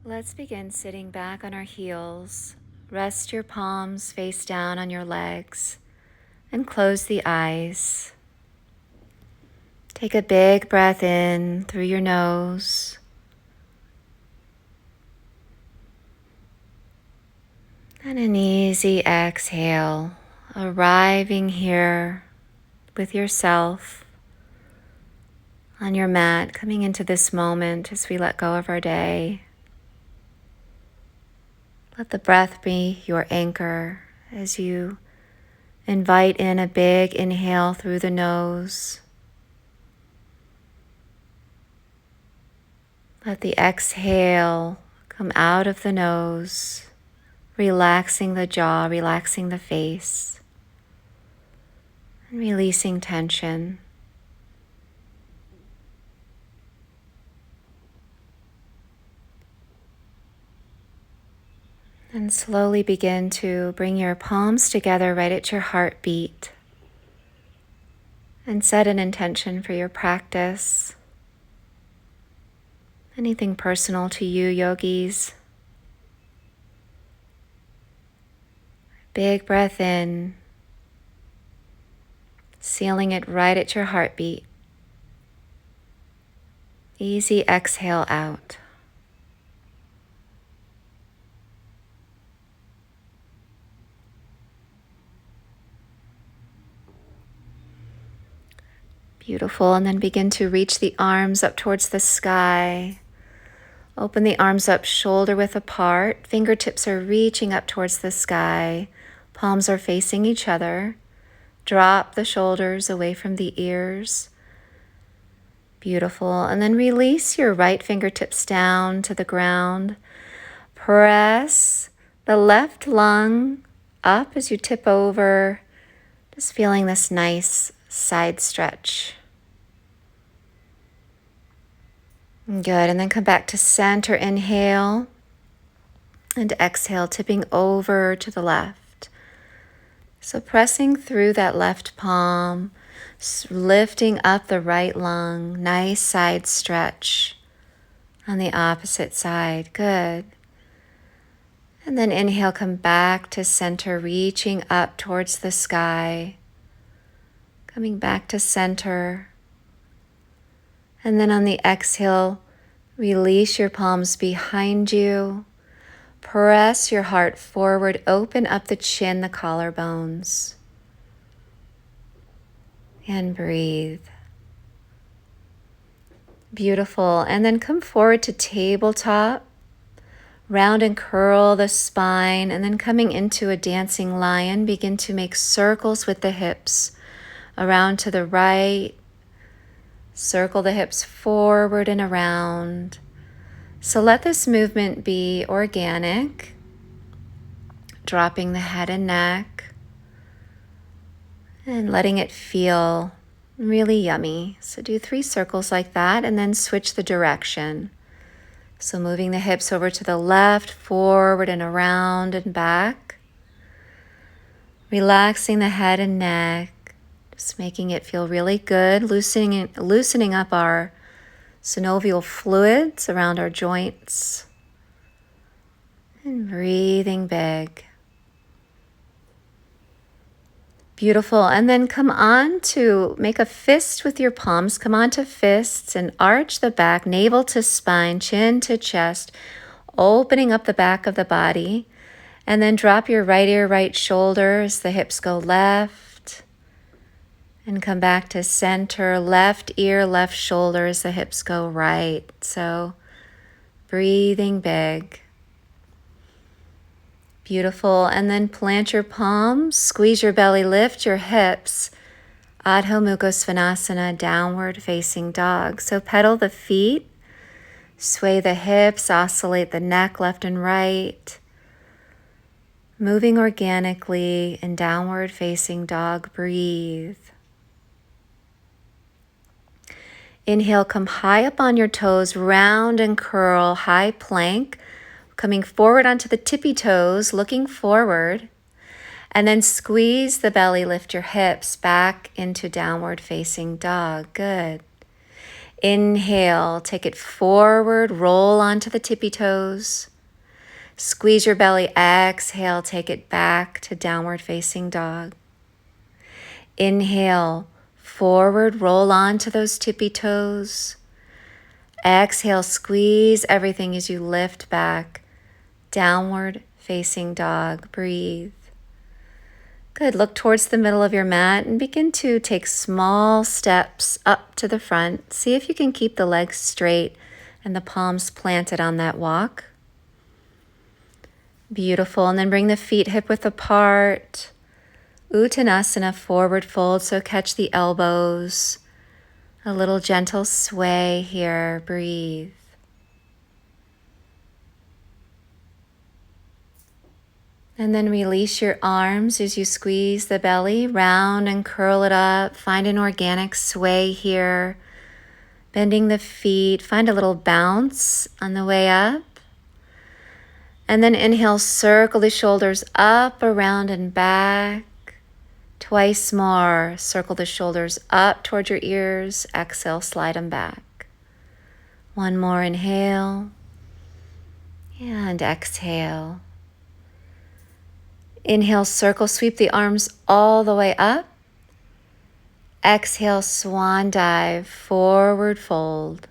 Let's begin sitting back on our heels. Rest your palms face down on your legs and close the eyes. Take a big breath in through your nose. And an easy exhale, arriving here with yourself on your mat, coming into this moment as we let go of our day. Let the breath be your anchor as you invite in a big inhale through the nose. Let the exhale come out of the nose, relaxing the jaw, relaxing the face, and releasing tension. And slowly begin to bring your palms together right at your heartbeat and set an intention for your practice. Anything personal to you, yogis. Big breath in, sealing it right at your heartbeat. Easy exhale out. Beautiful, and then begin to reach the arms up towards the sky. Open the arms up shoulder width apart. Fingertips are reaching up towards the sky. Palms are facing each other. Drop the shoulders away from the ears. Beautiful. And then release your right fingertips down to the ground. Press the left lung up as you tip over. Just feeling this nice side stretch. Good, and then come back to center, inhale, and exhale, tipping over to the left. So pressing through that left palm, lifting up the right lung, nice side stretch on the opposite side, good. And then inhale, come back to center, reaching up towards the sky, coming back to center. And then on the exhale, release your palms behind you. Press your heart forward, open up the chin, the collarbones. And breathe. Beautiful. And then come forward to tabletop. Round and curl the spine. And then coming into a dancing lion, begin to make circles with the hips. Around to the right. Circle the hips forward and around. So let this movement be organic, dropping the head and neck, and letting it feel really yummy. So do 3 circles like that, and then switch the direction. So moving the hips over to the left, forward and around and back. Relaxing the head and neck. Just making it feel really good, loosening up our synovial fluids around our joints. And breathing big. Beautiful. And then come on to make a fist with your palms. Come on to fists and arch the back, navel to spine, chin to chest, opening up the back of the body. And then drop your right ear, right shoulder as the hips go left. And come back to center, left ear, left shoulder as the hips go right. So breathing big. Beautiful. And then plant your palms, squeeze your belly, lift your hips. Adho Mukha Svanasana, downward facing dog. So pedal the feet, sway the hips, oscillate the neck left and right. Moving organically in downward facing dog, breathe. Inhale, come high up on your toes, round and curl, high plank, coming forward onto the tippy toes, looking forward, and then squeeze the belly, lift your hips back into downward facing dog. Good. Inhale, take it forward, roll onto the tippy toes. Squeeze your belly. Exhale, take it back to downward facing dog. Inhale, forward, roll onto those tippy toes. Exhale, squeeze everything as you lift back, downward facing dog. Breathe. Good. Look towards the middle of your mat and begin to take small steps up to the front. See if you can keep the legs straight and the palms planted on that walk. Beautiful. And then bring the feet hip width apart. Uttanasana, forward fold. So catch the elbows. A little gentle sway here. Breathe. And then release your arms as you squeeze the belly, round and curl it up. Find an organic sway here. Bending the feet, find a little bounce on the way up. And then inhale, circle the shoulders up, around, and back. Twice more, circle the shoulders up toward your ears. Exhale, slide them back. One more inhale. And exhale. Inhale, circle, sweep the arms all the way up. Exhale, swan dive, forward fold.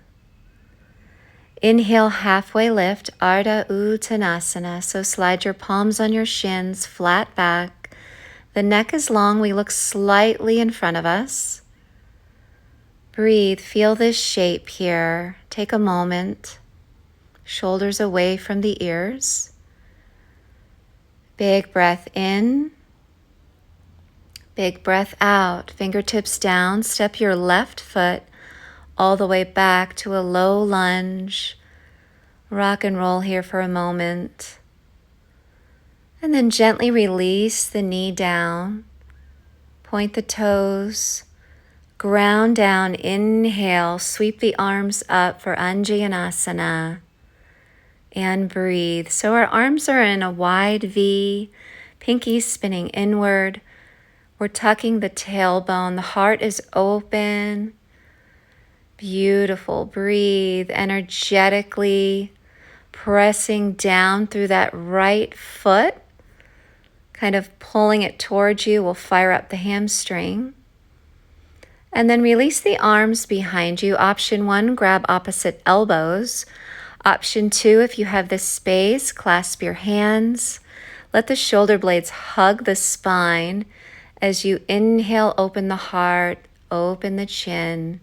Inhale, halfway lift, Ardha Uttanasana. So slide your palms on your shins, flat back. The neck is long, we look slightly in front of us. Breathe, feel this shape here. Take a moment. Shoulders away from the ears. Big breath in, big breath out. Fingertips down, step your left foot all the way back to a low lunge. Rock and roll here for a moment. And then gently release the knee down. Point the toes, ground down, inhale, sweep the arms up for Anjayanasana. And breathe. So our arms are in a wide V, pinkies spinning inward. We're tucking the tailbone. The heart is open. Beautiful. Breathe energetically, pressing down through that right foot, kind of pulling it towards you. We'll fire up the hamstring. And then release the arms behind you. Option 1, grab opposite elbows. Option 2, if you have the space, clasp your hands. Let the shoulder blades hug the spine. As you inhale, open the heart, open the chin,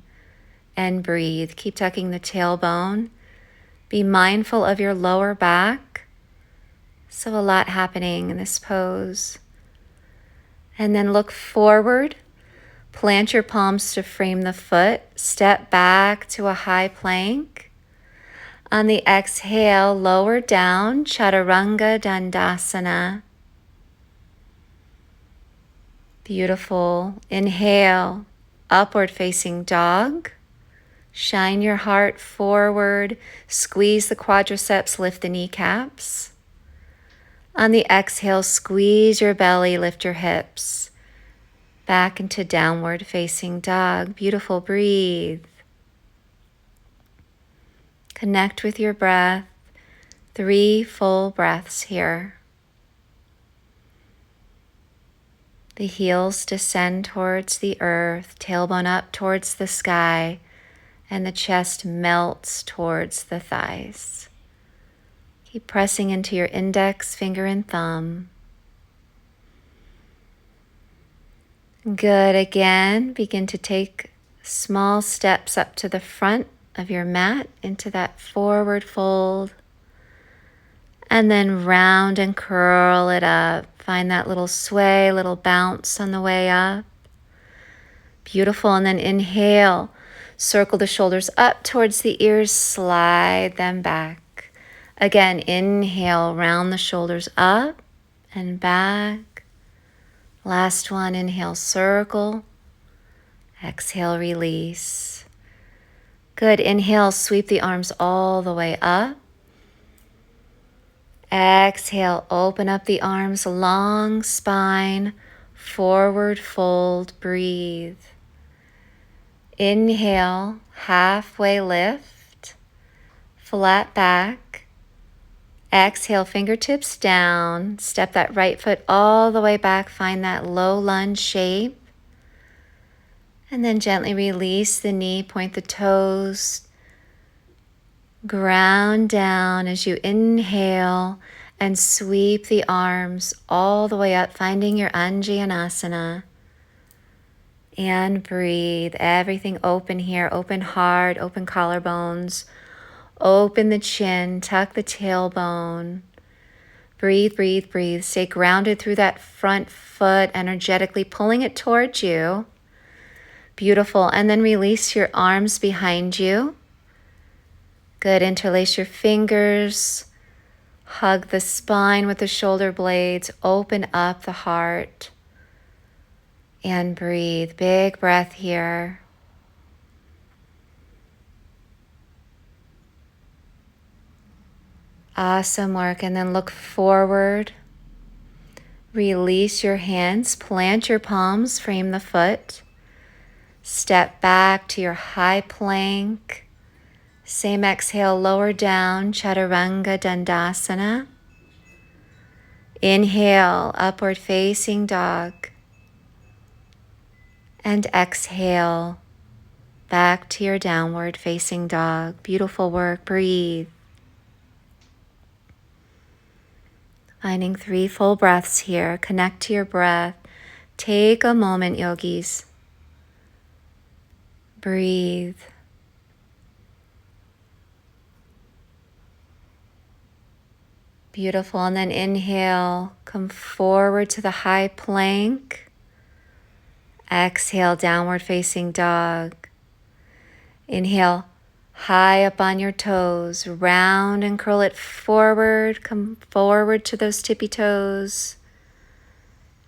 and breathe. Keep tucking the tailbone. Be mindful of your lower back. So a lot happening in this pose. And then look forward. Plant your palms to frame the foot. Step back to a high plank. On the exhale, lower down, Chaturanga Dandasana. Beautiful. Inhale, upward facing dog. Shine your heart forward. Squeeze the quadriceps, lift the kneecaps. On the exhale, squeeze your belly, lift your hips. Back into downward facing dog. Beautiful. Breathe. Connect with your breath. 3 full breaths here. The heels descend towards the earth, tailbone up towards the sky, and the chest melts towards the thighs. Keep pressing into your index, finger, and thumb. Good. Again, begin to take small steps up to the front of your mat into that forward fold, and then round and curl it up. Find that little sway, little bounce on the way up. Beautiful. And then inhale, circle the shoulders up towards the ears, slide them back. Again, inhale, round the shoulders up and back. Last one, inhale, circle. Exhale, release. Good. Inhale, sweep the arms all the way up. Exhale, open up the arms, long spine, forward fold, breathe. Inhale, halfway lift, flat back. Exhale, fingertips down. Step that right foot all the way back. Find that low lunge shape. And then gently release the knee, point the toes. Ground down as you inhale and sweep the arms all the way up, finding your Anjaneyasana. And breathe. Everything open here. Open heart, open collarbones. Open the chin, tuck the tailbone. Breathe, breathe, breathe. Stay grounded through that front foot, energetically pulling it towards you. Beautiful. And then release your arms behind you. Good. Interlace your fingers. Hug the spine with the shoulder blades. Open up the heart. And breathe. Big breath here. Awesome work. And then look forward. Release your hands. Plant your palms. Frame the foot. Step back to your high plank. Same exhale, lower down, Chaturanga Dandasana. Inhale, upward facing dog. And exhale, back to your downward facing dog. Beautiful work. Breathe. Finding 3 full breaths here. Connect to your breath. Take a moment, yogis. Breathe. Beautiful. And then inhale, come forward to the high plank. Exhale, downward facing dog. Inhale, high up on your toes. Round and curl it forward. Come forward to those tippy toes.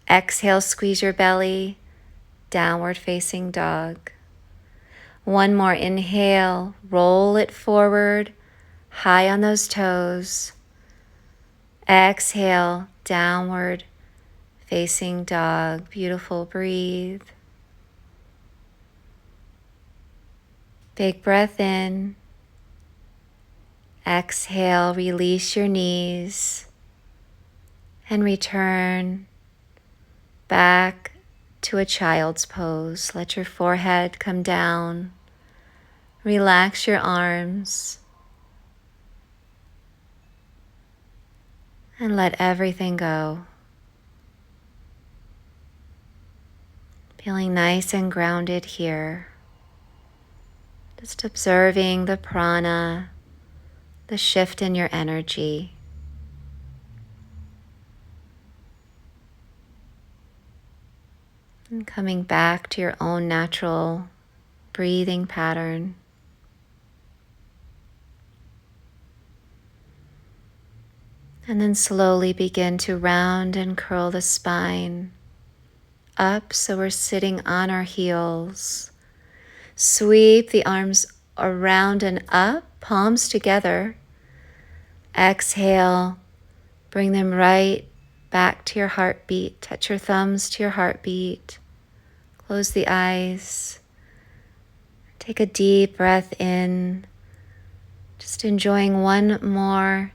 Exhale, squeeze your belly. Downward facing dog. One more. Inhale, roll it forward. High on those toes. Exhale, downward facing dog. Beautiful. Breathe. Big breath in. Exhale, release your knees and return back to a child's pose. Let your forehead come down. Relax your arms and let everything go. Feeling nice and grounded here. Just observing the prana, the shift in your energy. And coming back to your own natural breathing pattern. And then slowly begin to round and curl the spine up so we're sitting on our heels. Sweep the arms around and up, palms together. Exhale, bring them right back to your heartbeat. Touch your thumbs to your heartbeat. Close the eyes. Take a deep breath in. Just enjoying one more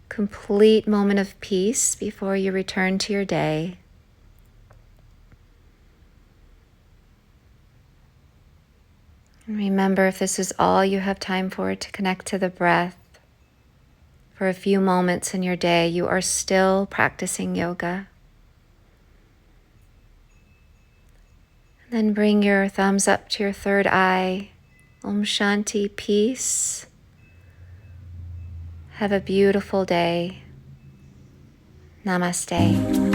complete moment of peace before you return to your day. And remember, if this is all you have time for, to connect to the breath for a few moments in your day. You are still practicing yoga. And then bring your thumbs up to your third eye. Om Shanti, peace. Have a beautiful day. Namaste.